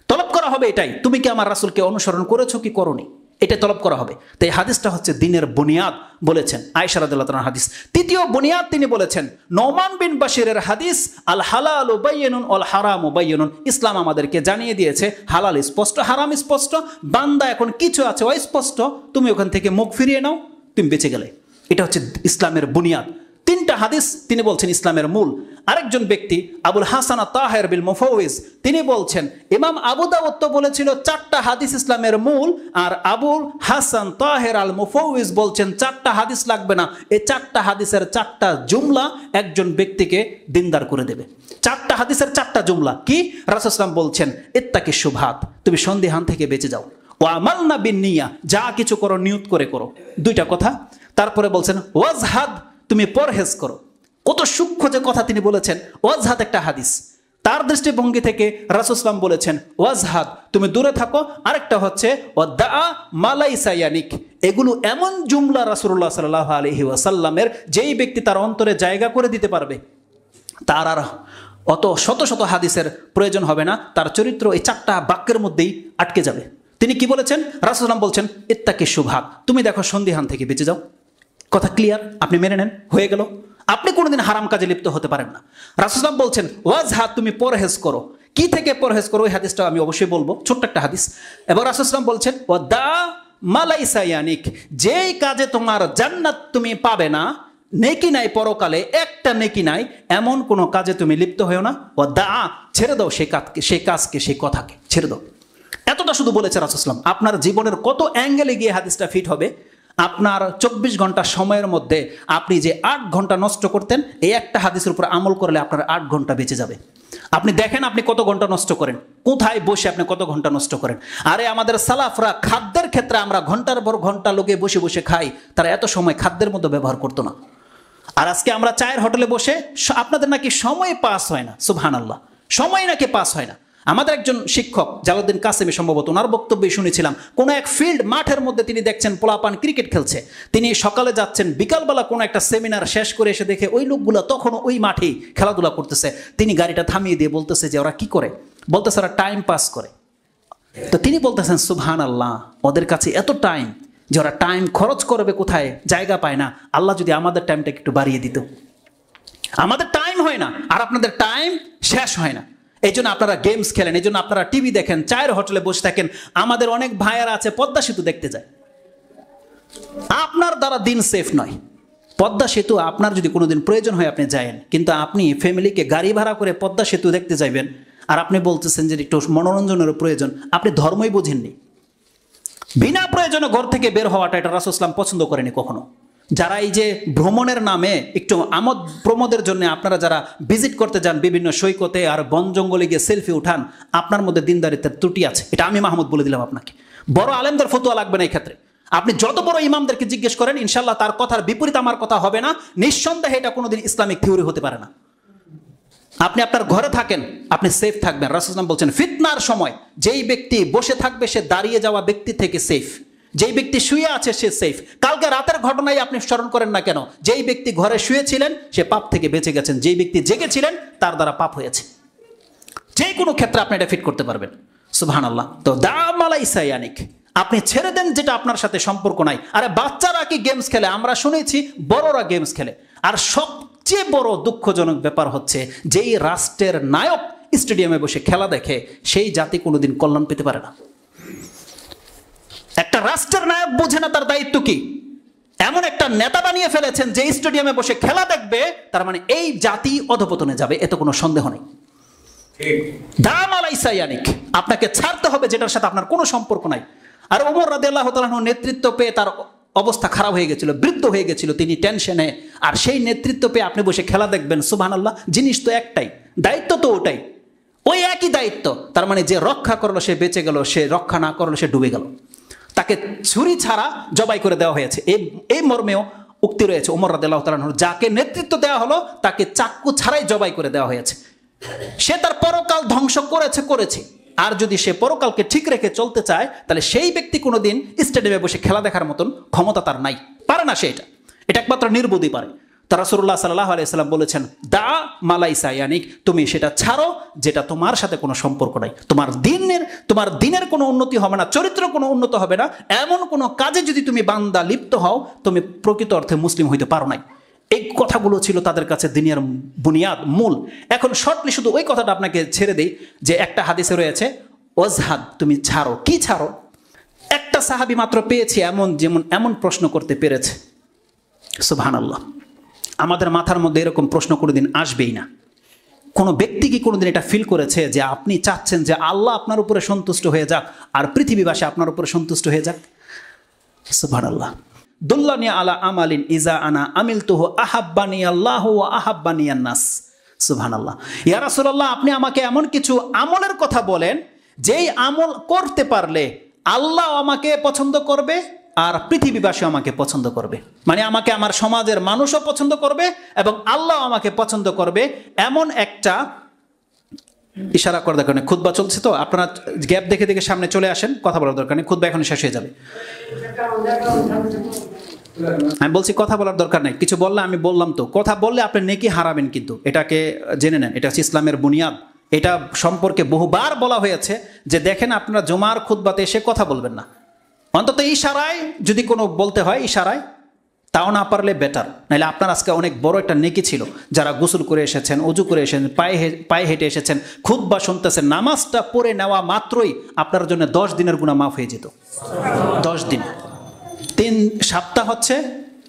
তলব করা হবে এটাই, তুমি কি আমার রাসূলকে অনুসরণ করেছো কি করোনি, এটা তলব করা হবে। তো এই হাদিসটা হচ্ছে দ্বীনের বুনিয়াদ বলেছেন আয়েশা রাদিয়াল্লাহু তাআলার হাদিস। তৃতীয় বুনিয়াদ তিনি বলেছেন নোমান বিন বাশিরের হাদিস, আল হালালু বায়্যিনুন ওয়াল হারামু বায়্যিনুন। ইসলাম আমাদেরকে জানিয়ে দিয়েছে হালাল স্পষ্ট, হারাম স্পষ্ট। বান্দা এখন কিছু আছে অস্পষ্ট, তুমি ওখান থেকে মুখ ফিরিয়ে নাও, তুমি বেঁচে গেলে। এটা হচ্ছে ইসলামের বুনিয়াদ। 3টা হাদিস তিনি বলছেন ইসলামের মূল। আরেকজন ব্যক্তি আবুল হাসান তাহের বিল মুফাউইজ তিনি বলছেন ইমাম আবু দাউদ তো বলেছিল 4টা হাদিস ইসলামের মূল, আর আবুল হাসান তাহের আল মুফাউইজ বলছেন 4টা হাদিস লাগবে না, এই 4টা হাদিসের 4টা জুমলা একজন ব্যক্তিকে দিনদার করে দেবে। 4টা হাদিসের 4টা জুমলা কি? রাসূল সাল্লাল্লাহু আলাইহি ওয়াসাল্লাম বলছেন ইত্তাকি শুবহাত, তুমি সন্দেহান থেকে বেঁচে যাও। ওয়া আমালনা বিন্নিয়া, যা কিছু করো নিয়ত করে করো। 2টা কথা। তারপরে বলছেন ওয়াজহাদ, তুমি পরহেজ করো। কত সূক্ষ্ম যে কথা তিনি বলেছেন। ওয়াজহাদ একটা হাদিস, তার দৃষ্টিভঙ্গি থেকে রাসূল সাল্লাল্লাহু আলাইহি ওয়াসাল্লাম বলেছেন ওয়াজহাদ, তুমি দূরে থাকো। আরেকটা হচ্ছে ওয়াদা মালাইসা ইয়ানিক। এগুলো এমন জুমলা রাসূলুল্লাহ সাল্লাল্লাহু আলাইহি ওয়াসাল্লামের, যেই ব্যক্তি তার অন্তরে জায়গা করে দিতে পারবে তার আর অত শত শত হাদিসের প্রয়োজন হবে না, তার চরিত্র এই 4টা বাক্যের মধ্যেই আটকে যাবে। তিনি কি বলেছেন? রাসূল সাল্লাল্লাহু আলাইহি ওয়াসাল্লাম বলছেন ইত্তাকি শুবহাত, তুমি দেখো সন্দেহান থেকে বেঁচে যাও। কথা ক্লিয়ার? আপনি মেনে নেন, হয়ে গেল। আপনি কোনোদিন হারাম কাজে লিপ্ত হতে পারেন না। রাসূল সাল্লাল্লাহু আলাইহি ওয়াসাল্লাম বলছেন ওয়াজহাদ, তুমি পরহেজ করো। কি থেকে পরহেজ করো? ওই হাদিসটা আমি অবশ্যই বলবো, ছোট্ট একটা হাদিস। এবার রাসূল সাল্লাল্লাহু আলাইহি ওয়াসাল্লাম বলছেন ওয়াদা মালাইসা ইয়ানিক, যেই কাজে তোমার জান্নাত তুমি পাবে না, নেকি নাই পরকালে, একটা নেকি নাই, এমন কোনো কাজে তুমি লিপ্ত হও না। ওয়াদা, ছেড়ে দাও সেই কাজকে সেই কথাকে ছেড়ে দাও। এতটা শুধু বলেছে রাসূল সাল্লাল্লাহু আলাইহি ওয়াসাল্লাম। আপনার জীবনের কত অ্যাঙ্গেলে গিয়ে হাদিসটা ফিট হবে। আপনার 24 ঘন্টা সময়ের মধ্যে আপনি যে 8 ঘন্টা নষ্ট করতেন, এই একটা হাদিসের উপর আমল করলে আপনার 8 ঘন্টা বেঁচে যাবে। আপনি দেখেন আপনি কত ঘন্টা নষ্ট করেন, কোথায় বসে আপনি কত ঘন্টা নষ্ট করেন। আরে আমাদের সালাফরা খাদ্যের ক্ষেত্রে, আমরা ঘন্টার পর ঘন্টা লোকে বসে বসে খাই, তারা এত সময় খাদ্যের মধ্যে ব্যবহার করতো না। আর আজকে আমরা চায়ের হোটেলে বসে, আপনাদের নাকি সময় পাস হয় না। সুবহানাল্লাহ, সময় নাকি পাস হয় না। আমাদের একজন শিক্ষক জালালউদ্দিন কাসেমি সম্ভবত, ওনার বক্তব্যে শুনেছিলাম, কোনো এক ফিল্ড মাঠের মধ্যে তিনি দেখছেন পোলাপান ক্রিকেট খেলছে। তিনি সকালে যাচ্ছেন, বিকালবেলা কোনো একটা সেমিনার শেষ করে এসে দেখে ওই লোকগুলো তখনও ওই মাঠেই খেলাধুলা করতেছে। তিনি গাড়িটা থামিয়ে দিয়ে বলতেছে যে ওরা কি করে? বলতেছে ওরা টাইম পাস করে। তো তিনি বলতেছেন সুবহানাল্লাহ, ওদের কাছে এত টাইম যে ওরা টাইম খরচ করবে কোথায় জায়গা পায় না। আল্লাহ যদি আমাদের টাইমটাকে একটু বাড়িয়ে দিত। আমাদের টাইম হয় না আর আপনাদের টাইম শেষ হয় না। এই জন্য আপনারা গেমস খেলেন, এই জন্য আপনারা টিভি দেখেন, চায়ের হোটেলে বসে থাকেন। আমাদের অনেক ভাইয়ারা আছে পদ্মা সেতু দেখতে যায়। আপনার দ্বারা দিন সেফ নয়। পদ্মা সেতু আপনার যদি কোনোদিন প্রয়োজন হয় আপনি যায়েন, কিন্তু আপনি ফ্যামিলিকে গাড়ি ভাড়া করে পদ্মা সেতু দেখতে যাইবেন আর আপনি বলতেছেন যে একটু মনোরঞ্জনের প্রয়োজন। আপনি ধর্মই বোঝেননি। বিনা প্রয়োজনে ঘর থেকে বের হওয়াটা এটা রাসূল সাল্লাল্লাহু আলাইহি ওয়াসাল্লাম পছন্দ করেনি কখনো। যারা এই যে ভ্রমণের নামে একটু আমোদ প্রমোদের জন্য আপনারা যারা ভিজিট করতে যান বিভিন্ন সৈকতে আর বন জঙ্গলে গিয়ে সেলফি উঠান, আপনার মধ্যে দিনদারিত্বের ত্রুটি আছে। এটা আমি মাহমুদ বলে দিলাম আপনাকে। বড় আলেমদের ফতোয়া লাগবে না এই ক্ষেত্রে। আপনি যত বড় ইমামদেরকে জিজ্ঞেস করেন, ইনশাল্লাহ তার কথার বিপরীত আমার কথা হবে না। নিঃসন্দেহে এটা কোনোদিন ইসলামিক থিওরি হতে পারে না। আপনি আপনার ঘরে থাকেন, আপনি সেফ থাকবেন। রাসূল সাল্লাল্লাহু আলাইহি ওয়াসাল্লাম বলছেন ফিতনার সময় যেই ব্যক্তি বসে থাকবে সে দাঁড়িয়ে যাওয়া ব্যক্তি থেকে সেফ। যেই ব্যক্তি শুয়ে আছে সে সেফ। কালকে রাতের ঘটনাই আপনি স্মরণ করেন না কেন, যেই ব্যক্তি ঘরে শুয়েছিলেন সে পাপ থেকে বেঁচে গেছেন, যেই ব্যক্তি জেগেছিলেন তার দ্বারা পাপ হয়েছে। যে কোনো ক্ষেত্রে আপনি এটা ফিট করতে পারবেন। সুবহানাল্লাহ। তো দা মা লাইসা ইয়ানিক, আপনি ছেড়ে দেন যেটা আপনার সাথে সম্পর্ক নাই। আরে বাচ্চারা কি গেমস খেলে? আমরা শুনেছি বড়রা গেমস খেলে। আর সবচেয়ে বড় দুঃখজনক ব্যাপার হচ্ছে, যেই রাষ্ট্রের নায়ক স্টেডিয়ামে বসে খেলা দেখে, সেই জাতি কোনোদিন কল্যাণ পেতে পারে না। একটা রাষ্ট্রের নায়ক বোঝে না তার দায়িত্ব কি, এমন একটা নেতা বানিয়ে ফেলেছেন যে স্টেডিয়ামে বসে খেলা দেখবে, তার মানে এই জাতি অধপতনে যাবে, এতে কোনো সন্দেহ নেই। দাম আলাইসা ইয়ানিক, আপনাকে ছাড়তে হবে যেটার সাথে আপনার কোনো সম্পর্ক নাই। আর ওমর রাদিয়াল্লাহু তাআলা আনহু নেতৃত্ব পেয়ে তার অবস্থা খারাপ হয়ে গেছিল, বৃদ্ধ হয়ে গেছিল, তিনি টেনশনে। আর সেই নেতৃত্ব পেয়ে আপনি বসে খেলা দেখবেন, সুবহানাল্লাহ। জিনিস তো একটাই, দায়িত্ব তো ওটাই, ওই একই দায়িত্ব। তার মানে যে রক্ষা করলো সে বেঁচে গেল, সে রক্ষা না করলো সে ডুবে গেল। তাকে ছুরি ছাড়া জবাই করে দেওয়া হয়েছে, এই মর্মেও উক্তি রয়েছে ওমর রাদিয়াল্লাহু তাআলা আনহু। যাকে নেতৃত্ব দেওয়া হলো তাকে চাক্কু ছাড়াই জবাই করে দেওয়া হয়েছে। সে তার পরকাল ধ্বংস করেছে। আর যদি সে পরকালকে ঠিক রেখে চলতে চায়, তাহলে সেই ব্যক্তি কোনোদিন স্টেডিয়ামে বসে খেলা দেখার মতন ক্ষমতা তার নাই, পারে না সে। এটা একমাত্র নির্বোধই পারে। তা রাসূলুল্লাহ সাল্লাল্লাহু আলাইহি সাল্লাম বলেছেন, দা মা লাইসা ইয়ানিক, তুমি সেটা ছাড়ো যেটা তোমার সাথে কোনো সম্পর্ক নাই। তোমার দিনের কোনো উন্নতি হবে না, চরিত্র কোনো উন্নত হবে না, এমন কোনো কাজে যদি তুমি বান্দা লিপ্ত হও, তুমি প্রকৃত অর্থে মুসলিম হইতে পারো নাই। এই কথাগুলো ছিল তাদের কাছে দুনিয়ার বুনিয়াদ, মূল। এখন শর্টলি শুধু ওই কথাটা আপনাকে ছেড়ে দেই, যে একটা হাদিসে রয়েছে ওয়াজহাদ, তুমি ছাড়ো। কি ছাড়ো? একটা সাহাবী মাত্র পেয়েছি এমন প্রশ্ন করতে পেরেছে, সুবহানাল্লাহ। আমাদের মাথার মধ্যে এরকম প্রশ্ন কোনোদিন আসবেই না। কোনো ব্যক্তি কি কোনোদিন এটা ফিল করেছে যে আপনি চাচ্ছেন যে আল্লাহ আপনার উপরে সন্তুষ্ট হয়ে যাক আর পৃথিবীবাসী আপনার উপরে সন্তুষ্ট হয়ে যাক? সুবহানাল্লাহ। দুল্লানি আলা আমালিন ইজা আনা আমিলতুহু আহাব্বানি আল্লাহু ওয়া আহাব্বানি আন-নাস। সুবহানাল্লাহ। ইয়া রাসূলুল্লাহ, আপনি আমাকে এমন কিছু আমলের কথা বলেন যেই আমল করতে পারলে আল্লাহ আমাকে পছন্দ করবে আর পৃথিবীবাসী আমাকে পছন্দ করবে। মানে আমাকে আমার সমাজের মানুষও পছন্দ করবে এবং আল্লাহ আমাকে পছন্দ করবে, এমন একটা ইশারা করার দরকার নেই। খুতবা চলছে তো, আপনারা গ্যাপ দেখে দেখে সামনে চলে আসেন, কথা বলার দরকার নেই, খুতবা এখন শেষ হয়ে যাবে। আমি বলছি কথা বলার দরকার নেই, কিছু বললে আমি বললাম তো, কথা বললে আপনি নেকি হারাবেন, কিন্তু এটাকে জেনে নেন, এটা হচ্ছে ইসলামের বুনিয়াদ। এটা সম্পর্কে বহুবার বলা হয়েছে যে দেখেন, আপনারা জুমার খুতবাতে এসে কথা বলবেন না, অন্তত ইশারায় যদি কোনো বলতে হয় ইশারায়, তাও না পারলে বেটার। নাহলে আপনার আজকে অনেক বড় একটা নেকি ছিল, যারা গোসল করে এসেছেন, অজু করে এসেছেন, পায়ে হেঁটে এসেছেন, খুতবা শুনতেছেন, নামাজটা পড়ে নেওয়া মাত্রই আপনার জন্য 10 দিনের গুনাহ মাফ হয়ে যেত। 10 দিন, 3 সপ্তাহ হচ্ছে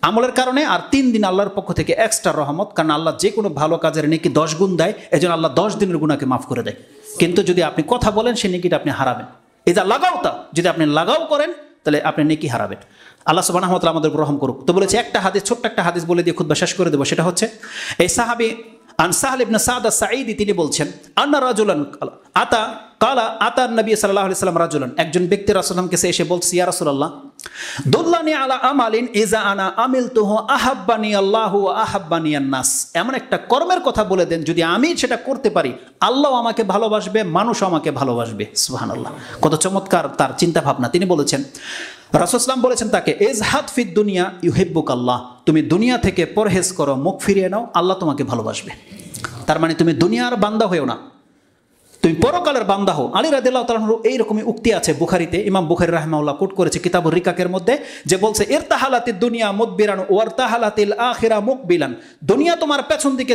আমলের কারণে, আর 3 দিন আল্লাহর পক্ষ থেকে এক্সট্রা রহমত। কারণ আল্লাহ যে কোনো ভালো কাজের নেকি 10 গুণ দেয়, এজন্য আল্লাহ 10 দিনের গুনাহকে মাফ করে দেয়। কিন্তু যদি আপনি কথা বলেন, সেই নেকিটা আপনি হারাবেন। এটা লাগাওতা, যদি আপনি লাগাও করেন তাহলে আপনি নেকি হারাবেন। আল্লাহ সুবহানাহু ওয়া তাআলা আমাদের রহম করুক। তো বলেছি একটা হাদিস, ছোট্ট একটা হাদিস বলে দিয়ে খুতবা শেষ করে দেবো। সেটা হচ্ছে এই সাহাবী আন সাহল ইবনে সাদ আস-সাঈদি, তিনি বলছেন, আন্না রাজুলান আতা নবী সাল্লাল্লাহু আলাইহি ওয়াসাল্লাম রাজুলান, একজন ব্যক্তি রাসূলুল্লাহর কাছে এসে বলছে, ইয়া রাসূলুল্লাহ, দুল্লানি আলা আমালিন ইজা আনা আমিলতুহু আহাব্বানি আল্লাহু ওয়া আহাব্বানি আন-নাস। এমন একটা কর্মের কথা বলে দেন, যদি আমি সেটা করতে পারি আল্লাহ আমাকে ভালোবাসবে, মানুষ আমাকে ভালোবাসবে। সুবহানাল্লাহ, কত চমৎকার তার চিন্তা ভাবনা। তিনি বলেছেন, রাসূল সাল্লাল্লাহু বলেছেন তাকে, ইজহাদ ফিদ দুনিয়া ইউহিব্বুক আল্লাহ, তুমি দুনিয়া থেকে পরহেজ করো, মুখ ফিরিয়ে নাও, আল্লাহ তোমাকে ভালোবাসবে। তার মানে তুমি দুনিয়ার বান্দা হয়েও না, তুমি পরকালের বান্দা হও। আলী রাদিয়াল্লাহু তাআলা আনহু এইরকমই উক্তি আছে বুখারীতে, ইমাম বুখারী রাহিমাহুল্লাহ কোট করেছে কিতাবুর রিকাকের মধ্যে, যে বলছে, ইরতাহালাতিদ দুনিয়া মুদবিরান ওয়ারতাহালাতিল আখিরা মুকবিলান, দুনিয়া তোমার পেছন দিকে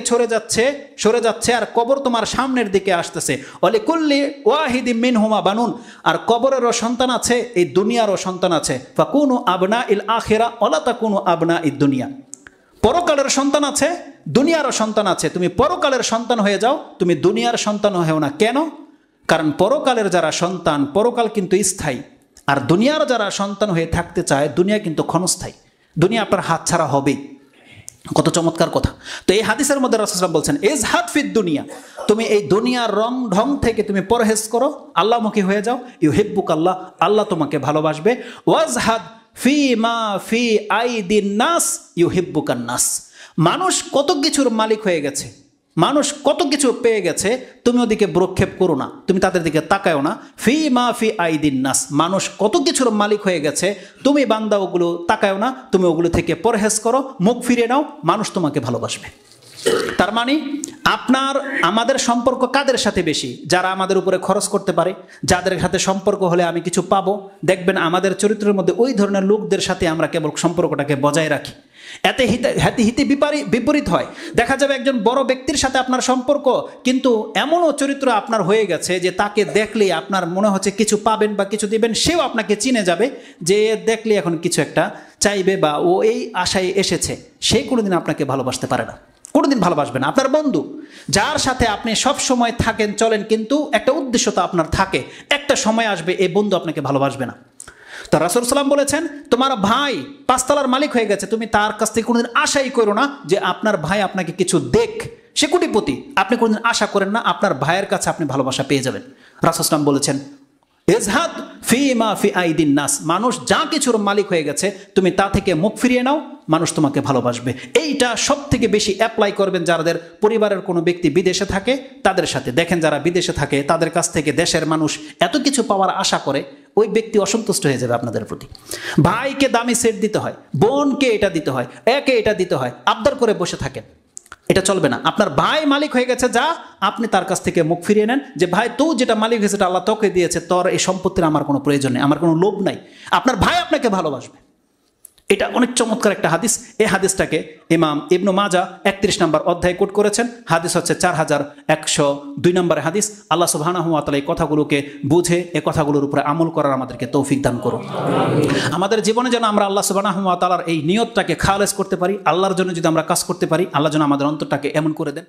সরে যাচ্ছে আর কবর তোমার সামনের দিকে আসতেছে। ওয়ালিকুল্লি ওয়াহিদিম মিনহুমা বানুন, আর কবরেরও সন্তান আছে, এই দুনিয়ারও সন্তান আছে। ফাকুনু আবনাইল আখিরা ওয়ালা তাকুনু আবনাইদ দুনিয়া, পরকালের সন্তান আছে, দুনিয়ারও সন্তান আছে, তুমি পরকালের সন্তান হয়ে যাও, তুমি দুনিয়ার সন্তান হয়েও না। কেন? কারণ পরকালের যারা সন্তান, পরকাল কিন্তু স্থায়ী, আর দুনিয়ার যারা সন্তান হয়ে থাকতে চায়, দুনিয়া কিন্তু ক্ষণস্থায়ী, দুনিয়া আপনার হাত ছাড়া হবেই। কত চমৎকার কথা। তো এই হাদিসের মধ্যে রাসূল সাল্লাল্লাহু আলাইহি ওয়াসাল্লাম বলছেন, ইজহাদ ফিদ দুনিয়া, তুমি এই দুনিয়ার রং ঢং থেকে তুমি পরহেজ করো, আল্লাহমুখী হয়ে যাও, ইউহিব্বুক আল্লাহ, আল্লাহ তোমাকে ভালোবাসবে। ওয়াজহাদ ফি মা ফি আইদিন নাস ইউহিব্বুকান নাস, মানুষ কত কিছুর মালিক হয়ে গেছে, মানুষ কত কিছু পেয়ে গেছে, তুমি ওদিকে ভ্রুক্ষেপ করো না, তুমি তাদের দিকে তাকায়ও না। ফি মা ফি আইদিন নাস, মানুষ কত কিছুর মালিক হয়ে গেছে, তুমি বান্দা ওগুলো তাকায়ও না, তুমি ওগুলো থেকে পরহেজ করো, মুখ ফিরিয়ে নাও, মানুষ তোমাকে ভালোবাসবে। তার মানে আমাদের সম্পর্ক কাদের সাথে বেশি? যারা আমাদের উপরে খরচ করতে পারে, যাদের সাথে সম্পর্ক হলে আমি কিছু পাবো। দেখবেন আমাদের চরিত্রের মধ্যে ওই ধরনের লোকদের সাথে আমরা কেবল সম্পর্কটাকে বজায় রাখি। এতে হিতে বিপরীত হয়। দেখা যাবে একজন বড় ব্যক্তির সাথে আপনার সম্পর্ক, কিন্তু এমনও চরিত্র আপনার হয়ে গেছে যে তাকে দেখলে আপনার মনে হচ্ছে কিছু পাবেন বা কিছু দিবেন, সেও আপনাকে চিনে যাবে যে দেখলে এখন কিছু একটা চাইবে বা ও এই আশায় এসেছে। সে কোনোদিন আপনাকে ভালোবাসতে পারে না, কোনোদিন ভালোবাসবে না। আপনার বন্ধু, যার সাথে আপনি সব সময় থাকেন চলেন, কিন্তু একটা উদ্দেশ্য তো আপনার থাকে, একটা সময় আসবে এই বন্ধু আপনাকে ভালোবাসবে না। তো রাসূল সাল্লাম বলেছেন, তোমার ভাই ৫ তলার মালিক হয়ে গেছে, তুমি তার কাছ থেকে কোনোদিন আশাই করো না যে আপনার ভাই আপনাকে কিছু দেখ। সে কোটিপতি, আপনি কোনোদিন আশা করেন না আপনার ভাইয়ের কাছে আপনি ভালোবাসা পেয়ে যাবেন। রাসূল সাল্লাম বলেছেন, ইজহাদ ফিমা ফি আইদিন নাস, মানুষ যা কিছুর মালিক হয়ে গেছে তুমি তা থেকে মুখ ফিরিয়ে নাও, মানুষ তোমাকে ভালোবাসবে। এইটা সব থেকে বেশি অ্যাপ্লাই করবেন যাদের পরিবারের কোনো ব্যক্তি বিদেশে থাকে তাদের সাথে। দেখেন যারা বিদেশে থাকে তাদের কাছ থেকে দেশের মানুষ এত কিছু পাওয়ার আশা করে, ওই ব্যক্তি অসন্তুষ্ট হয়ে যাবে আপনাদের প্রতি। ভাইকে দামি সেট দিতে হয়, বোনকে এটা দিতে হয়, একে এটা দিতে হয়, আবদার করে বসে থাকেন, এটা চলবে না। আপনার ভাই মালিক হয়ে গেছে, যা আপনি তার কাছ থেকে মুখ ফিরিয়ে নেন যে ভাই তুই যেটা মালিক হয়েছে এটা আল্লাহ তোকে দিয়েছে, তোর এই সম্পত্তির আমার কোনো প্রয়োজন নেই, আমার কোনো লোভ নাই। আপনার ভাই আপনাকে ভালোবাসবে। এটা অনেক চমৎকার একটা হাদিস। এই হাদিসটাকে ইমাম ইবনু মাজা ৩১ নম্বর অধ্যায় কোট করেছেন। হাদিস হচ্ছে 4102 নম্বরের হাদিস। আল্লাহ সুবহানাহু ওয়া তাআলা এই কথাগুলোকে বুঝে এই কথাগুলোর উপরে আমল করার আমাদেরকে তৌফিক দান করুন। আমাদের জীবনে যেন আমরা আল্লাহ সুবহানাহু ওয়া তাআলার এই নিয়তটাকে খালেস করতে পারি, আল্লাহর জন্য যদি আমরা কাজ করতে পারি, আল্লাহ যেন আমাদের অন্তরটাকে এমন করে দেন।